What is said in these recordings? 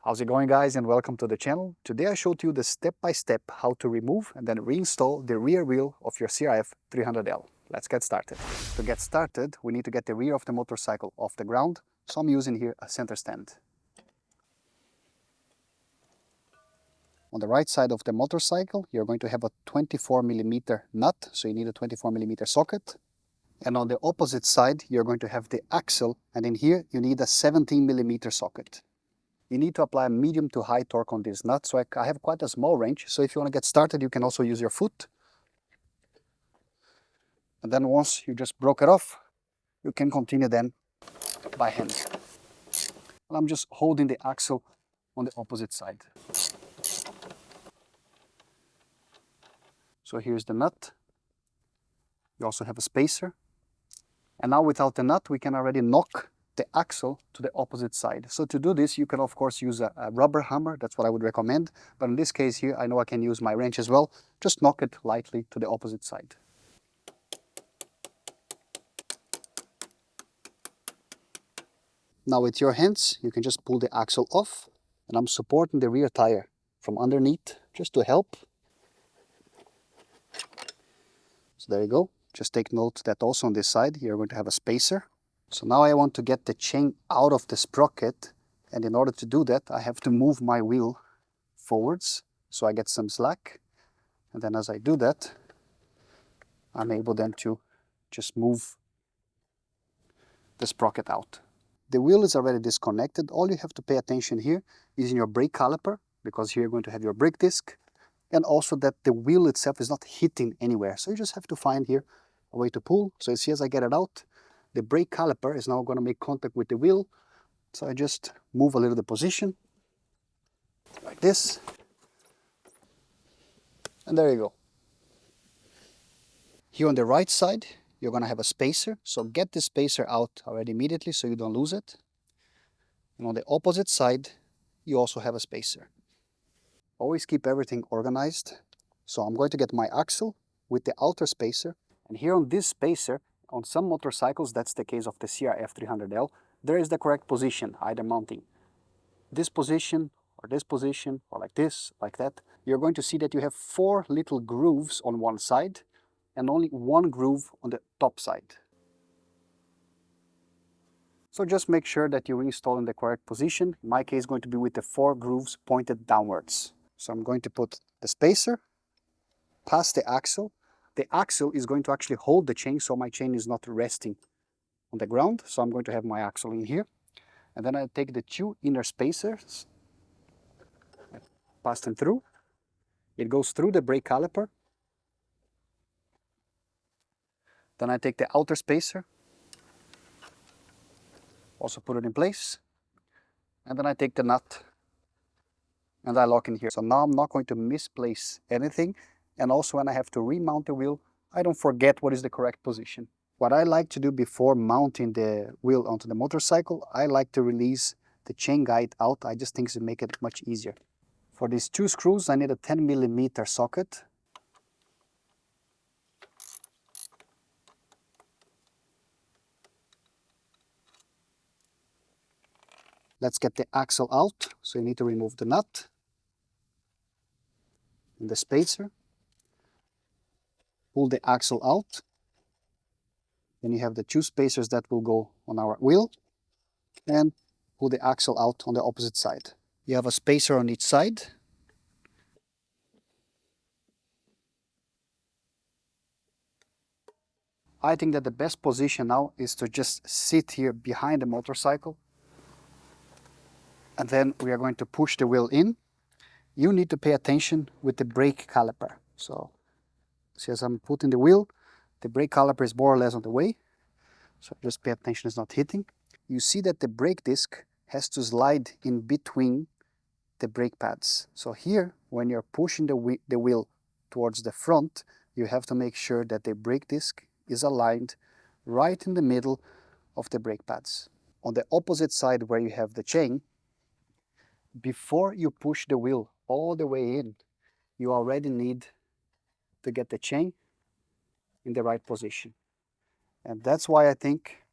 How's it going, guys, and welcome to the channel. Today I showed you the step-by-step how to remove and then reinstall the rear wheel of your CRF300L. Let's get started. To get started, we need to get the rear of the motorcycle off the ground, so I'm using here a center stand. On the right side of the motorcycle, you're going to have a 24mm nut, so you need a 24mm socket. And on the opposite side, you're going to have the axle, and in here you need a 17mm socket. You need to apply a medium to high torque on this nut, so I have quite a small wrench, so if you want to get started you can also use your foot. And then once you just broke it off, you can continue then by hand. And I'm just holding the axle on the opposite side. So here's the nut. You also have a spacer. And now without the nut we can already knock the axle to the opposite side. So to do this you can of course use a rubber hammer, that's what I would recommend, but in this case here I know I can use my wrench as well. Just knock it lightly to the opposite side. Now with your hands you can just pull the axle off, and I'm supporting the rear tire from underneath just to help. So there you go. Just take note that also on this side you're going to have a spacer. So now I want to get the chain out of the sprocket, and in order to do that I have to move my wheel forwards so I get some slack, and then as I do that I'm able then to just move the sprocket out. The wheel is already disconnected. All you have to pay attention here is in your brake caliper, because here you're going to have your brake disc, and also that the wheel itself is not hitting anywhere. So you just have to find here a way to pull. So you see, as I get it out, the brake caliper is now going to make contact with the wheel. So I just move a little the position, like this. And there you go. Here on the right side, you're going to have a spacer. So get the spacer out already immediately so you don't lose it. And on the opposite side, you also have a spacer. Always keep everything organized. So I'm going to get my axle with the outer spacer. And here on this spacer, on some motorcycles, that's the case of the CRF300L, there is the correct position, either mounting this position, or like this, like that. You're going to see that you have 4 little grooves on one side and only 1 groove on the top side. So just make sure that you install in the correct position. In my case, going to be with the 4 grooves pointed downwards. So I'm going to put the spacer past the axle. The axle is going to actually hold the chain, so my chain is not resting on the ground. So I'm going to have my axle in here. And then I take the 2 inner spacers, pass them through. It goes through the brake caliper. Then I take the outer spacer, also put it in place. And then I take the nut and I lock in here. So now I'm not going to misplace anything. And also when I have to remount the wheel, I don't forget what is the correct position. What I like to do before mounting the wheel onto the motorcycle, I like to release the chain guide out. I just think it makes it much easier. For these 2 screws, I need a 10mm socket. Let's get the axle out. So you need to remove the nut and the spacer. Pull the axle out. Then you have the 2 spacers that will go on our wheel. And pull the axle out on the opposite side. You have a spacer on each side. I think that the best position now is to just sit here behind the motorcycle. And then we are going to push the wheel in. You need to pay attention with the brake caliper. So see, as I'm putting the wheel, the brake caliper is more or less on the way. So just pay attention it's not hitting. You see that the brake disc has to slide in between the brake pads. So here, when you're pushing the wheel towards the front, you have to make sure that the brake disc is aligned right in the middle of the brake pads. On the opposite side where you have the chain, before you push the wheel all the way in, you already need to get the chain in the right position. And that's why I think,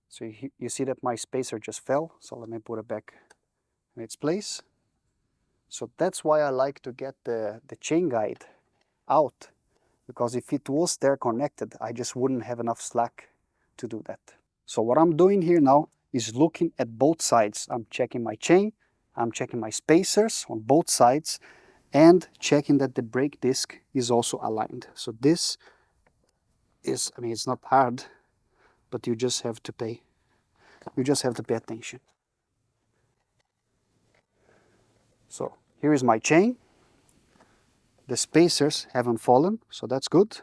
so you see that my spacer just fell, so let me put it back in its place. So that's why I like to get the chain guide out, because if it was there connected, I just wouldn't have enough slack to do that. So what I'm doing here now is looking at both sides. I'm checking my chain, I'm checking my spacers on both sides, and checking that the brake disc is also aligned. So this is, I mean, it's not hard, but you just have to pay attention. So here is my chain. The spacers haven't fallen, so that's good.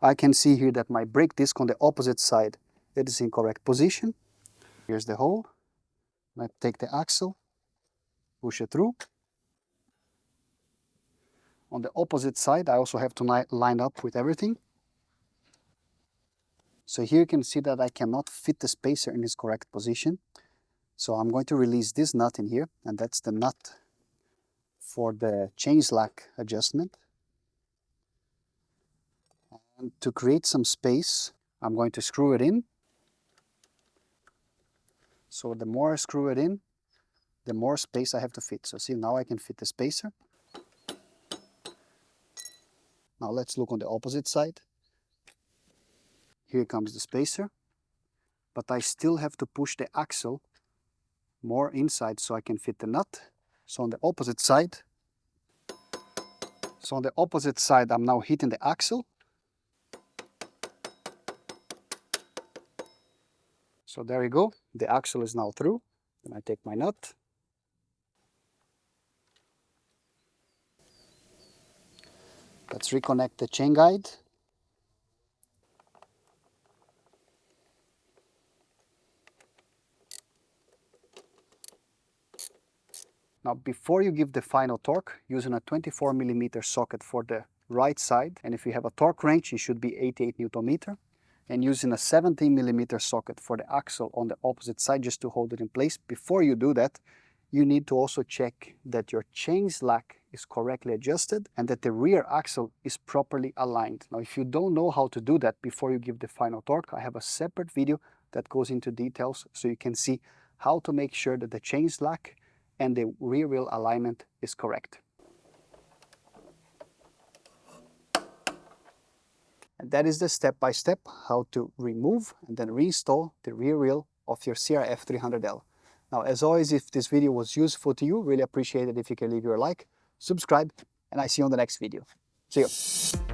I can see here that my brake disc on the opposite side, it is in correct position. Here's the hole. I take the axle, push it through. On the opposite side, I also have to line up with everything. So here you can see that I cannot fit the spacer in its correct position. So I'm going to release this nut in here, and that's the nut for the chain slack adjustment. And to create some space, I'm going to screw it in. So the more I screw it in, the more space I have to fit. So see, now I can fit the spacer. Now let's look on the opposite side. Here comes the spacer, but I still have to push the axle more inside so I can fit the nut. So on the opposite side, I'm now hitting the axle. So there you go, the axle is now through. Then I take my nut. Let's reconnect the chain guide. Now before you give the final torque, using a 24mm socket for the right side, and if you have a torque wrench, it should be 88 Newton meter, and using a 17mm socket for the axle on the opposite side just to hold it in place. Before you do that, you need to also check that your chain slack is correctly adjusted and that the rear axle is properly aligned. Now if you don't know how to do that before you give the final torque, I have a separate video that goes into details so you can see how to make sure that the chain slack and the rear wheel alignment is correct. And that is the step-by-step how to remove and then reinstall the rear wheel of your CRF300L. Now, as always, if this video was useful to you, really appreciate it if you can leave your like, subscribe, and I see you on the next video. See you.